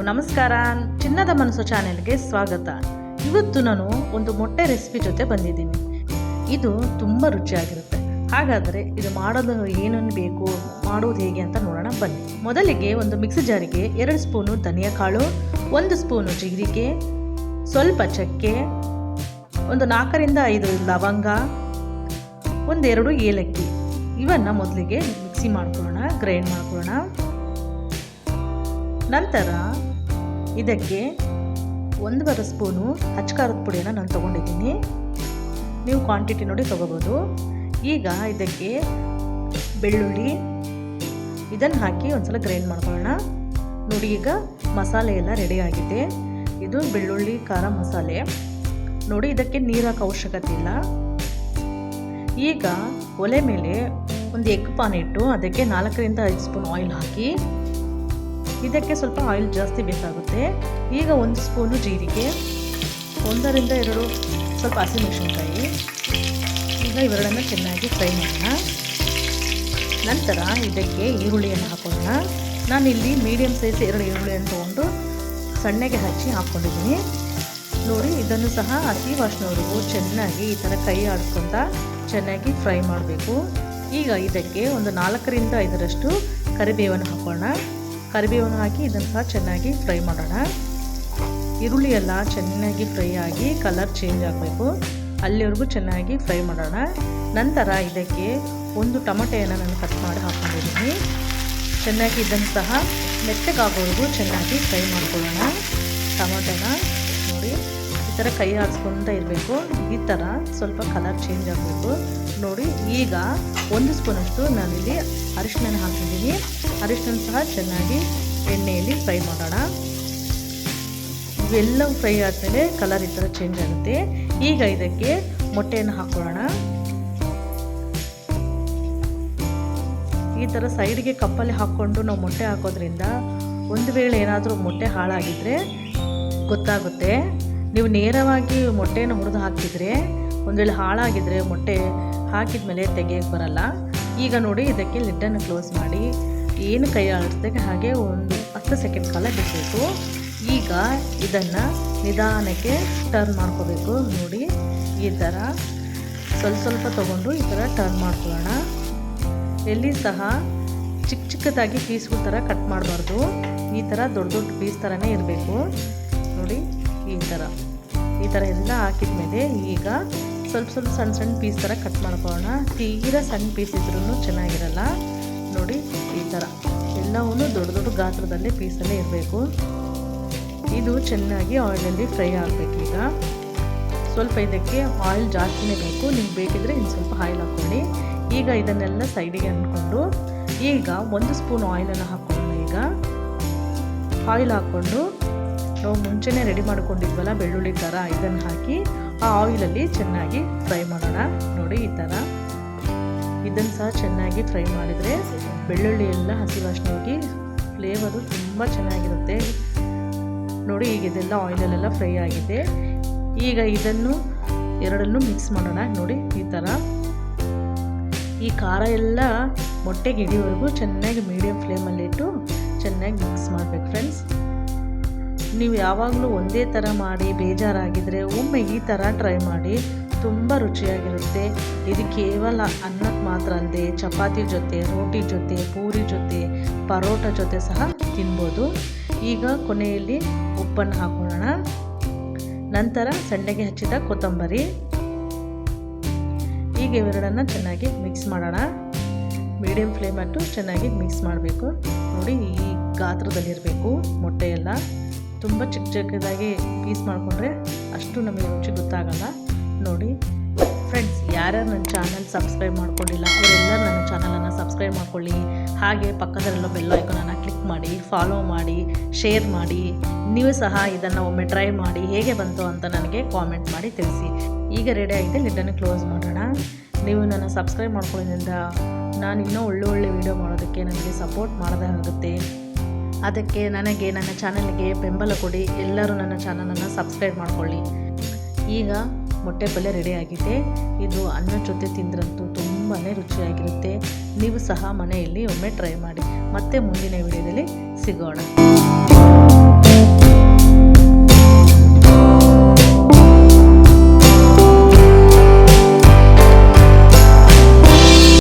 ನಮಸ್ಕಾರ, ಚಿನ್ನದ ಮನಸ್ಸು ಚಾನೆಲ್ಗೆ ಸ್ವಾಗತ. ಇವತ್ತು ನಾನು ಒಂದು ಮೊಟ್ಟೆ ರೆಸಿಪಿ ಜೊತೆ ಬಂದಿದ್ದೀನಿ. ಇದು ತುಂಬ ರುಚಿಯಾಗಿರುತ್ತೆ. ಹಾಗಾದರೆ ಇದು ಮಾಡೋದು ಏನೇನು ಬೇಕು, ಮಾಡೋದು ಹೇಗೆ ಅಂತ ನೋಡೋಣ ಬನ್ನಿ. ಮೊದಲಿಗೆ ಒಂದು ಮಿಕ್ಸಿ ಜಾರಿಗೆ 2 ಸ್ಪೂನು ಧನಿಯಾ ಕಾಳು, 1 ಸ್ಪೂನು ಜೀರಿಗೆ, ಸ್ವಲ್ಪ ಚಕ್ಕೆ, ಒಂದು 4 ರಿಂದ 5 ಲವಂಗ, 1-2 ಏಲಕ್ಕಿ ಇವನ್ನು ಮೊದಲಿಗೆ ಮಿಕ್ಸಿ ಮಾಡ್ಕೊಳ್ಳೋಣ, ಗ್ರೈಂಡ್ ಮಾಡ್ಕೊಳ್ಳೋಣ. ನಂತರ ಇದಕ್ಕೆ 1.5 ಸ್ಪೂನು ಅಚ್ಚಕಾರದ ಪುಡಿಯನ್ನು ನಾನು ತೊಗೊಂಡಿದ್ದೀನಿ. ನೀವು ಕ್ವಾಂಟಿಟಿ ನೋಡಿ ತೊಗೋಬೋದು. ಈಗ ಇದಕ್ಕೆ ಬೆಳ್ಳುಳ್ಳಿ ಇದನ್ನು ಹಾಕಿ ಒಂದ್ಸಲ ಗ್ರೈಂಡ್ ಮಾಡ್ಕೊಳ್ಳೋಣ. ನೋಡಿ, ಈಗ ಮಸಾಲೆ ಎಲ್ಲ ರೆಡಿ ಆಗಿದೆ. ಇದು ಬೆಳ್ಳುಳ್ಳಿ ಖಾರ ಮಸಾಲೆ. ನೋಡಿ, ಇದಕ್ಕೆ ನೀರು ಹಾಕೋ ಅವಶ್ಯಕತೆ ಇಲ್ಲ. ಈಗ ಒಲೆ ಮೇಲೆ ಒಂದು ಎಗ್ ಪಾನ್ ಇಟ್ಟು ಅದಕ್ಕೆ 4 ರಿಂದ 5 ಸ್ಪೂನ್ ಆಯಿಲ್ ಹಾಕಿ, ಇದಕ್ಕೆ ಸ್ವಲ್ಪ ಆಯಿಲ್ ಜಾಸ್ತಿ ಬೇಕಾಗುತ್ತೆ. ಈಗ 1 ಸ್ಪೂನು ಜೀರಿಗೆ, 1 ರಿಂದ 2 ಸ್ವಲ್ಪ ಹಸಿಮೆಣಸಿನಕಾಯಿ. ಈಗ ಇವೆರಡನ್ನು ಚೆನ್ನಾಗಿ ಫ್ರೈ ಮಾಡೋಣ. ನಂತರ ಇದಕ್ಕೆ ಈರುಳ್ಳಿಯನ್ನು ಹಾಕೋಣ. ನಾನಿಲ್ಲಿ ಮೀಡಿಯಮ್ ಸೈಜ್ 2 ಈರುಳ್ಳಿಯನ್ನು ತೊಗೊಂಡು ಸಣ್ಣಗೆ ಹಚ್ಚಿ ಹಾಕ್ಕೊಂಡಿದ್ದೀನಿ. ನೋಡಿ, ಇದನ್ನು ಸಹ ಹಸಿ ವಾಸನೆವರೆಗೂ ಚೆನ್ನಾಗಿ ಈ ಥರ ಕೈ ಆಡಿಸ್ಕೊಂತ ಚೆನ್ನಾಗಿ ಫ್ರೈ ಮಾಡಬೇಕು. ಈಗ ಇದಕ್ಕೆ ಒಂದು 4 ರಿಂದ 5 ಕರಿಬೇವನ್ನು ಹಾಕೋಣ. ಕರಿಬೇವನ್ನು ಹಾಕಿ ಇದನ್ನು ಸಹ ಚೆನ್ನಾಗಿ ಫ್ರೈ ಮಾಡೋಣ. ಈರುಳ್ಳಿ ಎಲ್ಲ ಚೆನ್ನಾಗಿ ಫ್ರೈ ಆಗಿ ಕಲರ್ ಚೇಂಜ್ ಆಗಬೇಕು, ಅಲ್ಲಿವರೆಗೂ ಚೆನ್ನಾಗಿ ಫ್ರೈ ಮಾಡೋಣ. ನಂತರ ಇದಕ್ಕೆ 1 ಟೊಮೆಟೊಯನ್ನು ನಾನು ಕಟ್ ಮಾಡಿ ಹಾಕ್ಕೊಂಡಿದ್ದೀನಿ. ಚೆನ್ನಾಗಿ ಇದನ್ನು ಸಹ ಮೆತ್ತಗಾಗೋವರೆಗೂ ಚೆನ್ನಾಗಿ ಫ್ರೈ ಮಾಡ್ಕೊಳ್ಳೋಣ. ಟೊಮೆಟೊನ ನೋಡಿ ಈ ಥರ ಕೈ ಆಡಿಸ್ಕೊತ ಇರಬೇಕು. ಈ ಥರ ಸ್ವಲ್ಪ ಕಲರ್ ಚೇಂಜ್ ಆಗಬೇಕು. ನೋಡಿ, ಈಗ 1 ಸ್ಪೂನಷ್ಟು ನಾನಿಲ್ಲಿ ಅರಿಶಿನ ಹಾಕಿದ್ದೀನಿ. ಅರಿಶಿನ ಸಹ ಚೆನ್ನಾಗಿ ಎಣ್ಣೆಯಲ್ಲಿ ಫ್ರೈ ಮಾಡೋಣ. ಇವೆಲ್ಲವೂ ಫ್ರೈ ಆದಮೇಲೆ ಕಲರ್ ಈ ಥರ ಚೇಂಜ್ ಆಗುತ್ತೆ. ಈಗ ಇದಕ್ಕೆ ಮೊಟ್ಟೆಯನ್ನು ಹಾಕೊಳ್ಳೋಣ. ಈ ಥರ ಸೈಡ್ಗೆ ಕಪ್ಪಲ್ಲಿ ಹಾಕ್ಕೊಂಡು ನಾವು ಮೊಟ್ಟೆ ಹಾಕೋದ್ರಿಂದ ಒಂದು ವೇಳೆ ಏನಾದರೂ ಮೊಟ್ಟೆ ಹಾಳಾಗಿದ್ದರೆ ಗೊತ್ತಾಗುತ್ತೆ. ನೀವು ನೇರವಾಗಿ ಮೊಟ್ಟೆಯನ್ನು ಹುರಿದು ಹಾಕಿದರೆ ಒಂದು ವೇಳೆ ಹಾಳಾಗಿದ್ದರೆ ಮೊಟ್ಟೆ ಹಾಕಿದ ಮೇಲೆ ತೆಗೆಯೋಕ್ಕೆ ಬರಲ್ಲ. ಈಗ ನೋಡಿ, ಇದಕ್ಕೆ ಲಿಡ್ಡನ್ನು ಕ್ಲೋಸ್ ಮಾಡಿ ಏನು ಕೈ ಆಡಿಸ್ದೆ ಹಾಗೆ ಒಂದು 10 ಸೆಕೆಂಡ್ ಕಾಲ ಬಿಡಬೇಕು. ಈಗ ಇದನ್ನು ನಿಧಾನಕ್ಕೆ ಟರ್ನ್ ಮಾಡ್ಕೋಬೇಕು. ನೋಡಿ, ಈ ಥರ ಸ್ವಲ್ಪ ತೊಗೊಂಡು ಈ ಥರ ಟರ್ನ್ ಮಾಡ್ಕೊಳ್ಳೋಣ. ಎಲ್ಲಿ ಸಹ ಚಿಕ್ಕದಾಗಿ ಪೀಸ್ಗಳ ಥರ ಕಟ್ ಮಾಡಬಾರ್ದು. ಈ ಥರ ದೊಡ್ಡ ಪೀಸ್ ಥರನೇ ಇರಬೇಕು. ನೋಡಿ, ಈ ಥರ ಎಲ್ಲ ಹಾಕಿದ ಮೇಲೆ ಈಗ ಸ್ವಲ್ಪ ಸಣ್ಣ ಪೀಸ್ ಥರ ಕಟ್ ಮಾಡ್ಕೊಳ್ಳೋಣ. ತೀರಾ ಸಣ್ಣ ಪೀಸ್ ಇದ್ರೂ ಚೆನ್ನಾಗಿರಲ್ಲ. ನೋಡಿ, ಈ ಥರ ಎಲ್ಲವೂ ದೊಡ್ಡ ಗಾತ್ರದಲ್ಲಿ ಪೀಸಲ್ಲೇ ಇರಬೇಕು. ಇದು ಚೆನ್ನಾಗಿ ಆಯಿಲಲ್ಲಿ ಫ್ರೈ ಆಗಬೇಕು. ಈಗ ಸ್ವಲ್ಪ ಇದಕ್ಕೆ ಆಯಿಲ್ ಜಾಸ್ತಿನೇ ಬೇಕು. ನಿಮ್ಗೆ ಬೇಕಿದ್ರೆ ಇನ್ನು ಸ್ವಲ್ಪ ಆಯಿಲ್ ಹಾಕ್ಕೊಳ್ಳಿ. ಈಗ ಇದನ್ನೆಲ್ಲ ಸೈಡಿಗೆ ಅಂದ್ಕೊಂಡು ಈಗ 1 ಸ್ಪೂನ್ ಆಯಿಲನ್ನು ಹಾಕ್ಕೊಳ್ಳೋಣ. ಈಗ ಆಯಿಲ್ ಹಾಕ್ಕೊಂಡು ನಾವು ಮುಂಚೆನೇ ರೆಡಿ ಮಾಡ್ಕೊಂಡಿದ್ವಲ್ಲ ಬೆಳ್ಳುಳ್ಳಿ ಖಾರ, ಇದನ್ನು ಹಾಕಿ ಆ ಆಯಿಲಲ್ಲಿ ಚೆನ್ನಾಗಿ ಫ್ರೈ ಮಾಡೋಣ. ನೋಡಿ, ಈ ಥರ ಇದನ್ನು ಸಹ ಚೆನ್ನಾಗಿ ಫ್ರೈ ಮಾಡಿದರೆ ಬೆಳ್ಳುಳ್ಳಿ ಎಲ್ಲ ಹಸಿ ವಾಸನೆ ಹೋಗಿ ಫ್ಲೇವರು ತುಂಬ ಚೆನ್ನಾಗಿರುತ್ತೆ. ನೋಡಿ, ಈಗ ಇದೆಲ್ಲ ಆಯಿಲಲ್ಲೆಲ್ಲ ಫ್ರೈ ಆಗಿದೆ. ಈಗ ಇದನ್ನು ಎರಡನ್ನೂ ಮಿಕ್ಸ್ ಮಾಡೋಣ. ನೋಡಿ, ಈ ಥರ ಈ ಖಾರ ಎಲ್ಲ ಮೊಟ್ಟೆಗೆ ಹಿಡಿಯೋವರೆಗೂ ಚೆನ್ನಾಗಿ ಮೀಡಿಯಮ್ ಫ್ಲೇಮಲ್ಲಿಟ್ಟು ಚೆನ್ನಾಗಿ ಮಿಕ್ಸ್ ಮಾಡಬೇಕು ಫ್ರೆಂಡ್ಸ್. ನೀವು ಯಾವಾಗಲೂ ಒಂದೇ ಥರ ಮಾಡಿ ಬೇಜಾರಾಗಿದ್ದರೆ ಒಮ್ಮೆ ಈ ಥರ ಟ್ರೈ ಮಾಡಿ, ತುಂಬ ರುಚಿಯಾಗಿರುತ್ತೆ. ಇದು ಕೇವಲ ಅನ್ನಕ್ಕೆ ಮಾತ್ರ ಅಲ್ಲದೆ ಚಪಾತಿ ಜೊತೆ, ರೋಟಿ ಜೊತೆ, ಪೂರಿ ಜೊತೆ, ಪರೋಟ ಜೊತೆ ಸಹ ತಿನ್ಬೋದು. ಈಗ ಕೊನೆಯಲ್ಲಿ ಉಪ್ಪನ್ನು ಹಾಕೊಳ್ಳೋಣ. ನಂತರ ಸಣ್ಣಗೆ ಹಚ್ಚಿದ ಕೊತ್ತಂಬರಿ. ಈಗ ಇವೆರಡನ್ನು ಚೆನ್ನಾಗಿ ಮಿಕ್ಸ್ ಮಾಡೋಣ. ಮೀಡಿಯಮ್ ಫ್ಲೇಮ್ ಇಟ್ಟು ಚೆನ್ನಾಗಿ ಮಿಕ್ಸ್ ಮಾಡಬೇಕು. ನೋಡಿ, ಈ ಗಾತ್ರದಲ್ಲಿರಬೇಕು ಮೊಟ್ಟೆ ಎಲ್ಲ. ತುಂಬ ಚಿಕ್ಕದಾಗಿ ಪೀಸ್ ಮಾಡಿಕೊಂಡ್ರೆ ಅಷ್ಟು ನಮಗೆ ರುಚಿ ಗೊತ್ತಾಗಲ್ಲ. ನೋಡಿ ಫ್ರೆಂಡ್ಸ್, ಯಾರ್ಯಾರು ನನ್ನ ಚಾನಲ್ ಸಬ್ಸ್ಕ್ರೈಬ್ ಮಾಡ್ಕೊಂಡಿಲ್ಲ ಅವರೆಲ್ಲರೂ ನನ್ನ ಚಾನಲನ್ನು ಸಬ್ಸ್ಕ್ರೈಬ್ ಮಾಡ್ಕೊಳ್ಳಿ. ಹಾಗೆ ಪಕ್ಕದಲ್ಲಿರೋ ಬೆಲ್ ಐಕಾನನ್ನು ಕ್ಲಿಕ್ ಮಾಡಿ, ಫಾಲೋ ಮಾಡಿ, ಶೇರ್ ಮಾಡಿ. ನೀವು ಸಹ ಇದನ್ನು ಒಮ್ಮೆ ಟ್ರೈ ಮಾಡಿ ಹೇಗೆ ಬಂತು ಅಂತ ನನಗೆ ಕಾಮೆಂಟ್ ಮಾಡಿ ತಿಳಿಸಿ. ಈಗ ರೆಡಿ ಆಗಿದೆ, ಲಿಡ್ಡನ್ನು ಕ್ಲೋಸ್ ಮಾಡೋಣ. ನೀವು ನನ್ನ ಸಬ್ಸ್ಕ್ರೈಬ್ ಮಾಡ್ಕೊಳ್ಳೋದ್ರಿಂದ ನಾನು ಇನ್ನೂ ಒಳ್ಳೆ ವೀಡಿಯೋ ಮಾಡೋದಕ್ಕೆ ನನಗೆ ಸಪೋರ್ಟ್ ಮಾಡೋದಾಗುತ್ತೆ. ಅದಕ್ಕೆ ನನಗೆ ನನ್ನ ಚಾನಲ್ಗೆ ಬೆಂಬಲ ಕೊಡಿ. ಎಲ್ಲರೂ ನನ್ನ ಚಾನಲನ್ನು ಸಬ್ಸ್ಕ್ರೈಬ್ ಮಾಡ್ಕೊಳ್ಳಿ. ಈಗ ಮೊಟ್ಟೆ ಪಲ್ಯ ರೆಡಿ ಆಗಿದೆ. ಇದು ಅನ್ನದ ಜೊತೆ ತಿಂದ್ರಂತೂ ತುಂಬಾ ರುಚಿಯಾಗಿರುತ್ತೆ. ನೀವು ಸಹ ಮನೆಯಲ್ಲಿ ಒಮ್ಮೆ ಟ್ರೈ ಮಾಡಿ. ಮತ್ತೆ ಮುಂದಿನ ವಿಡಿಯೋದಲ್ಲಿ ಸಿಗೋಣ.